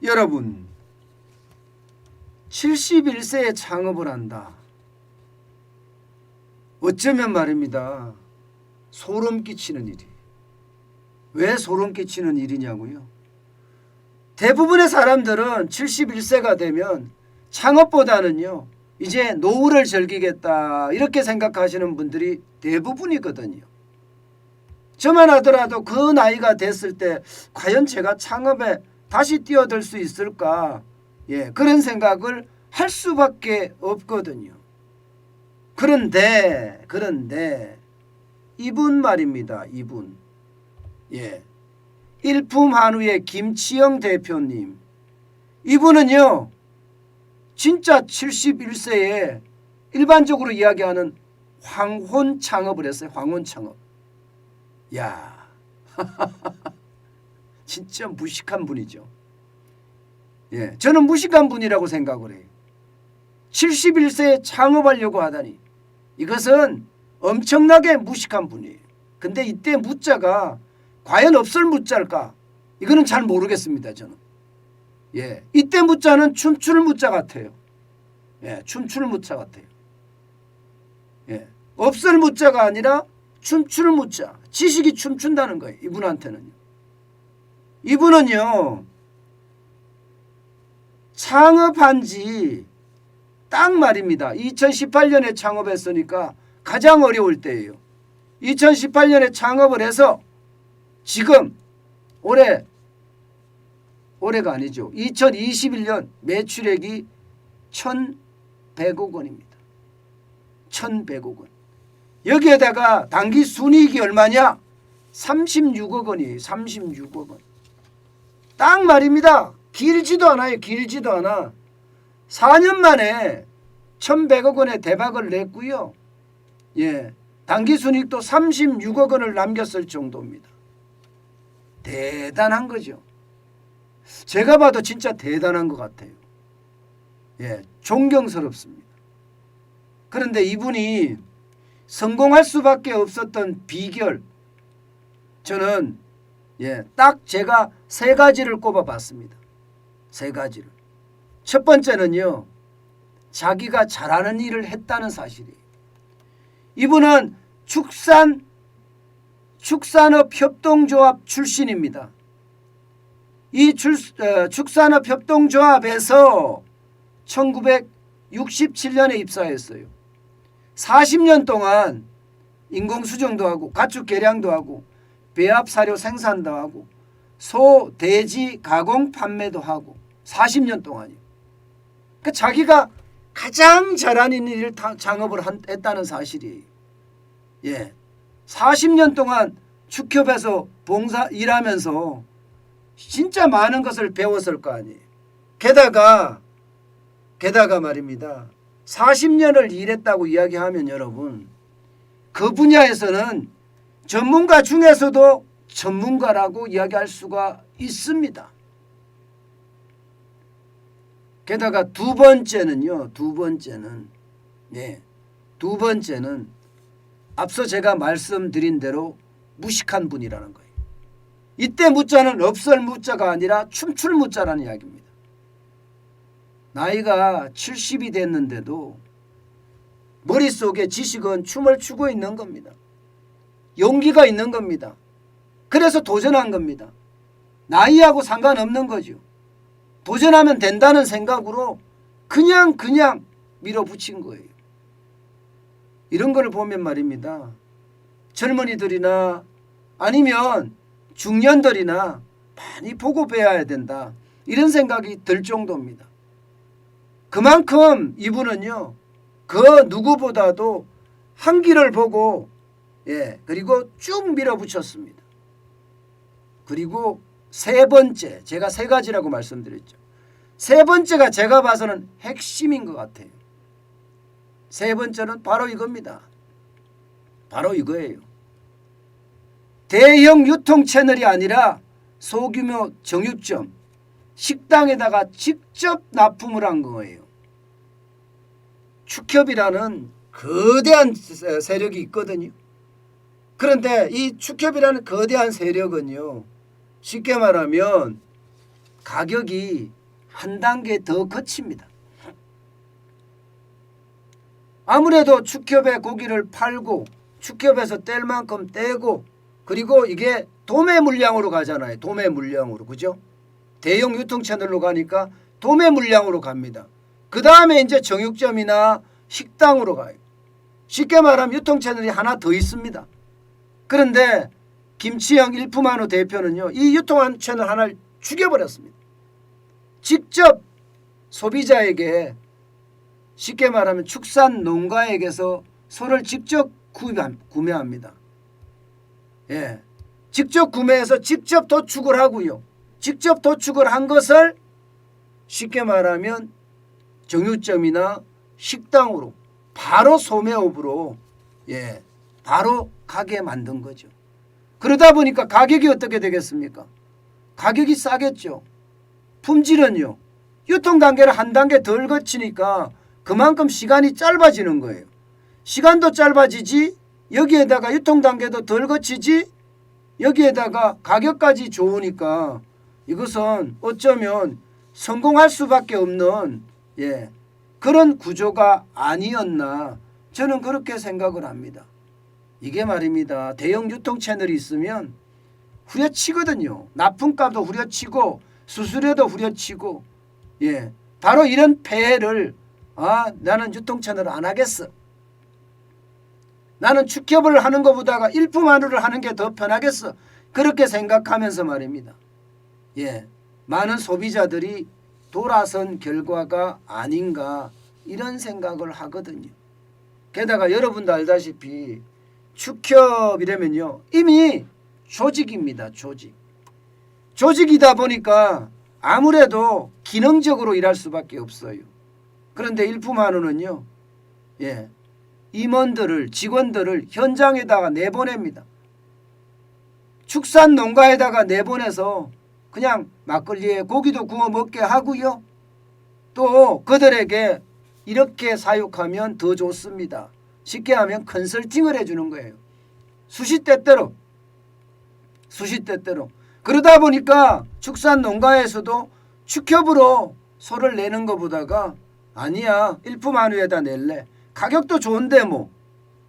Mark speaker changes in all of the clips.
Speaker 1: 여러분 71세에 창업을 한다. 어쩌면 말입니다. 소름 끼치는 일이. 왜 소름 끼치는 일이냐고요? 대부분의 사람들은 71세가 되면 창업보다는요. 이제 노후를 즐기겠다 이렇게 생각하시는 분들이 대부분이거든요. 저만 하더라도 그 나이가 됐을 때 과연 제가 창업에 다시 뛰어들 수 있을까? 그런 생각을 할 수밖에 없거든요. 그런데 이분 말입니다. 이분. 일품한우의 김치영 대표님. 이분은요. 진짜 71세에 일반적으로 이야기하는 황혼 창업을 했어요. 황혼 창업. 야, 진짜 무식한 분이죠. 저는 무식한 분이라고 생각을 해요. 71세에 창업하려고 하다니 이것은 엄청나게 무식한 분이에요. 근데 이때 무자가 과연 없을 무자일까? 이거는 잘 모르겠습니다. 저는. 이때 무자는 춤출 무자 같아요. 춤출 무자 같아요. 없을 무자가 아니라 춤출 무자. 지식이 춤춘다는 거예요. 이분한테는요. 이분은요. 창업한 지 딱 말입니다. 2018년에 창업했으니까 가장 어려울 때예요. 2018년에 창업을 해서 지금 올해가 아니죠. 2021년 매출액이 1,100억 원입니다. 1,100억 원. 여기에다가 당기 순이익이 얼마냐? 36억 원이에요. 36억 원. 딱 말입니다. 길지도 않아요. 길지도 않아. 4년 만에 1,100억 원의 대박을 냈고요. 당기 순이익도 36억 원을 남겼을 정도입니다. 대단한 거죠. 제가 봐도 진짜 대단한 것 같아요. 존경스럽습니다. 그런데 이분이 성공할 수밖에 없었던 비결 저는 딱 제가 세 가지를 꼽아봤습니다. 세 가지를. 첫 번째는요. 자기가 잘하는 일을 했다는 사실이에요. 이분은 축산업협동조합 출신입니다. 이 축산업협동조합에서 1967년에 입사했어요. 40년 동안 인공수정도 하고 가축 개량도 하고 배합사료 생산도 하고 소, 돼지 가공 판매도 하고 40년 동안이요. 그러니까 자기가 가장 잘하는 일을 창업을 했다는 사실이에요. 40년 동안 축협에서 봉사 일하면서 진짜 많은 것을 배웠을 거 아니에요. 게다가 말입니다. 40년을 일했다고 이야기하면 여러분 그 분야에서는 전문가 중에서도 전문가라고 이야기할 수가 있습니다. 게다가 두 번째는 앞서 제가 말씀드린 대로 무식한 분이라는 거예요. 이때 무자는 없을 무자가 아니라 춤출 무자라는 이야기입니다. 나이가 70이 됐는데도 머릿속에 지식은 춤을 추고 있는 겁니다. 용기가 있는 겁니다. 그래서 도전한 겁니다. 나이하고 상관없는 거죠. 도전하면 된다는 생각으로 그냥 밀어붙인 거예요. 이런 걸 보면 말입니다. 젊은이들이나 아니면 중년들이나 많이 보고 배워야 된다. 이런 생각이 들 정도입니다. 그만큼 이분은요. 그 누구보다도 한 길을 보고 그리고 쭉 밀어붙였습니다. 그리고 세 번째, 제가 세 가지라고 말씀드렸죠. 세 번째가 제가 봐서는 핵심인 것 같아요. 세 번째는 바로 이겁니다. 바로 이거예요. 대형 유통 채널이 아니라 소규모 정육점, 식당에다가 직접 납품을 한 거예요. 축협이라는 거대한 세력이 있거든요. 그런데 이 축협이라는 거대한 세력은요. 쉽게 말하면 가격이 한 단계 더 거칩니다. 아무래도 축협에 고기를 팔고 축협에서 뗄 만큼 떼고 그리고 이게 도매 물량으로 가잖아요. 도매 물량으로. 그죠? 대형 유통 채널로 가니까 도매 물량으로 갑니다. 그 다음에 이제 정육점이나 식당으로 가요. 쉽게 말하면 유통 채널이 하나 더 있습니다. 그런데 김치영 일품한우 대표는요. 이 유통 채널 하나를 죽여버렸습니다. 직접 소비자에게 쉽게 말하면 축산 농가에게서 소를 직접 구매합니다. 예, 직접 구매해서 직접 도축을 하고요. 직접 도축을 한 것을 쉽게 말하면 정육점이나 식당으로 바로 소매업으로 바로 가게 만든 거죠. 그러다 보니까 가격이 어떻게 되겠습니까? 가격이 싸겠죠. 품질은요. 유통 단계를 한 단계 덜 거치니까 그만큼 시간이 짧아지는 거예요. 시간도 짧아지지 여기에다가 유통 단계도 덜 거치지 여기에다가 가격까지 좋으니까 이것은 어쩌면 성공할 수밖에 없는 그런 구조가 아니었나 저는 그렇게 생각을 합니다. 이게 말입니다. 대형 유통 채널이 있으면 후려치거든요. 납품값도 후려치고 수수료도 후려치고 바로 이런 폐해를 나는 유통 채널을 안 하겠어. 나는 축협을 하는 것보다가 일품한우를 하는 게 더 편하겠어. 그렇게 생각하면서 말입니다. 많은 소비자들이 돌아선 결과가 아닌가 이런 생각을 하거든요. 게다가 여러분도 알다시피 축협이라면요. 이미 조직입니다. 조직이다 보니까 아무래도 기능적으로 일할 수밖에 없어요. 그런데 일품한우는요. 임원들을 직원들을 현장에다가 내보냅니다. 축산 농가에다가 내보내서 그냥 막걸리에 고기도 구워 먹게 하고요. 또 그들에게 이렇게 사육하면 더 좋습니다. 쉽게 하면 컨설팅을 해주는 거예요. 수시때때로. 그러다 보니까 축산 농가에서도 축협으로 소를 내는 것보다가 아니야 일품한우에다 낼래. 가격도 좋은데 뭐.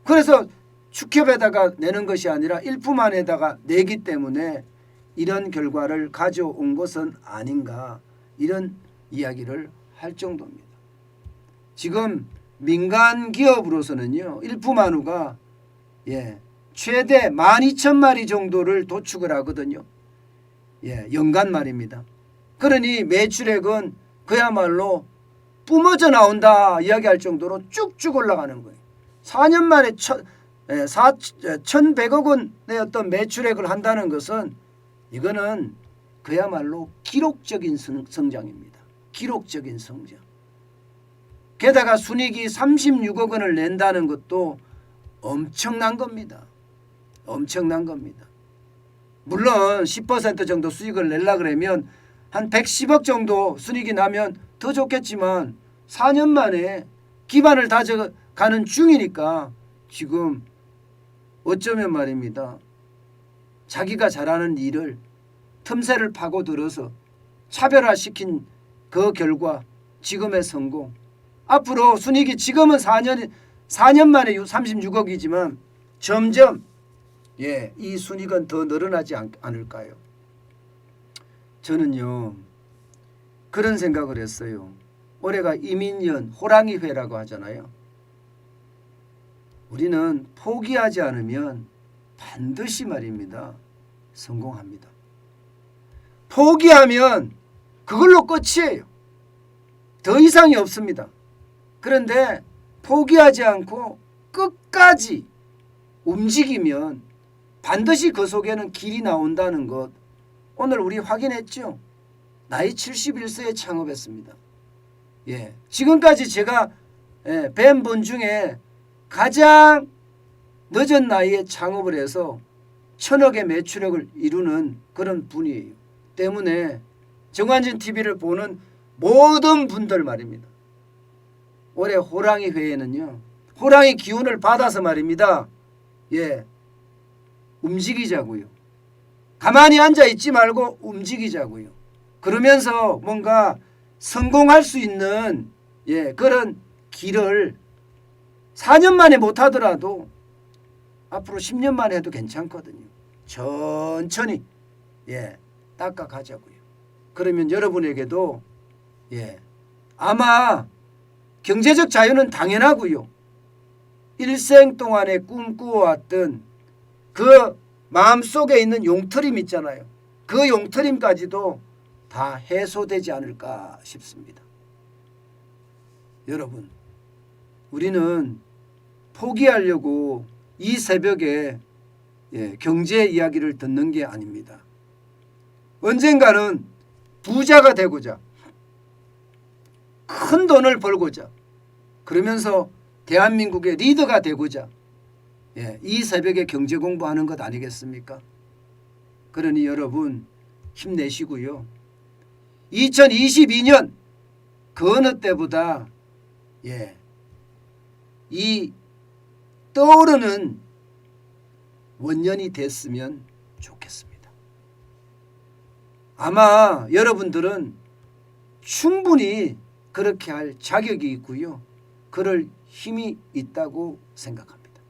Speaker 1: 그래서 축협에다가 내는 것이 아니라 일품한우에다가 내기 때문에 이런 결과를 가져온 것은 아닌가 이런 이야기를 할 정도입니다. 지금 민간 기업으로서는요. 일품한우가 최대 12,000마리 정도를 도축을 하거든요. 연간 말입니다. 그러니 매출액은 그야말로 뿜어져 나온다 이야기할 정도로 쭉쭉 올라가는 거예요. 4년 만에 1,100억 원의 어떤 매출액을 한다는 것은 이거는 그야말로 기록적인 성장입니다. 기록적인 성장. 게다가 순이익이 36억 원을 낸다는 것도 엄청난 겁니다. 물론 10% 정도 수익을 내려고 그러면 한 110억 정도 순이익이 나면 더 좋겠지만 4년 만에 기반을 다져가는 중이니까 지금 어쩌면 말입니다. 자기가 잘하는 일을 틈새를 파고들어서 차별화시킨 그 결과 지금의 성공. 앞으로 순이익이 지금은 4년 만에 36억이지만 점점 이 순이익은 더 늘어나지 않을까요? 저는요 그런 생각을 했어요. 올해가 이민년 호랑이회라고 하잖아요. 우리는 포기하지 않으면 반드시 말입니다. 성공합니다. 포기하면 그걸로 끝이에요. 더 이상이 없습니다. 그런데 포기하지 않고 끝까지 움직이면 반드시 그 속에는 길이 나온다는 것 오늘 우리 확인했죠. 나이 71세에 창업했습니다. 지금까지 제가 뵌 분 중에 가장 늦은 나이에 창업을 해서 1,000억의 매출액을 이루는 그런 분이에요. 때문에 정관진 TV를 보는 모든 분들 말입니다. 올해 호랑이 회에는요. 호랑이 기운을 받아서 말입니다. 움직이자고요. 가만히 앉아있지 말고 움직이자고요. 그러면서 뭔가 성공할 수 있는 그런 길을 4년 만에 못하더라도 앞으로 10년 만에 해도 괜찮거든요. 천천히 닦아가자고요. 그러면 여러분에게도 아마 경제적 자유는 당연하고요. 일생 동안에 꿈꾸어왔던 그 마음속에 있는 용트림 있잖아요. 그 용트림까지도 다 해소되지 않을까 싶습니다. 여러분, 우리는 포기하려고 이 새벽에 경제 이야기를 듣는 게 아닙니다. 언젠가는 부자가 되고자 큰 돈을 벌고자 그러면서 대한민국의 리더가 되고자 이 새벽에 경제 공부하는 것 아니겠습니까? 그러니 여러분 힘내시고요. 2022년 그 어느 때보다 이 떠오르는 원년이 됐으면 좋겠습니다. 아마 여러분들은 충분히 그렇게 할 자격이 있고요. 그럴 힘이 있다고 생각합니다.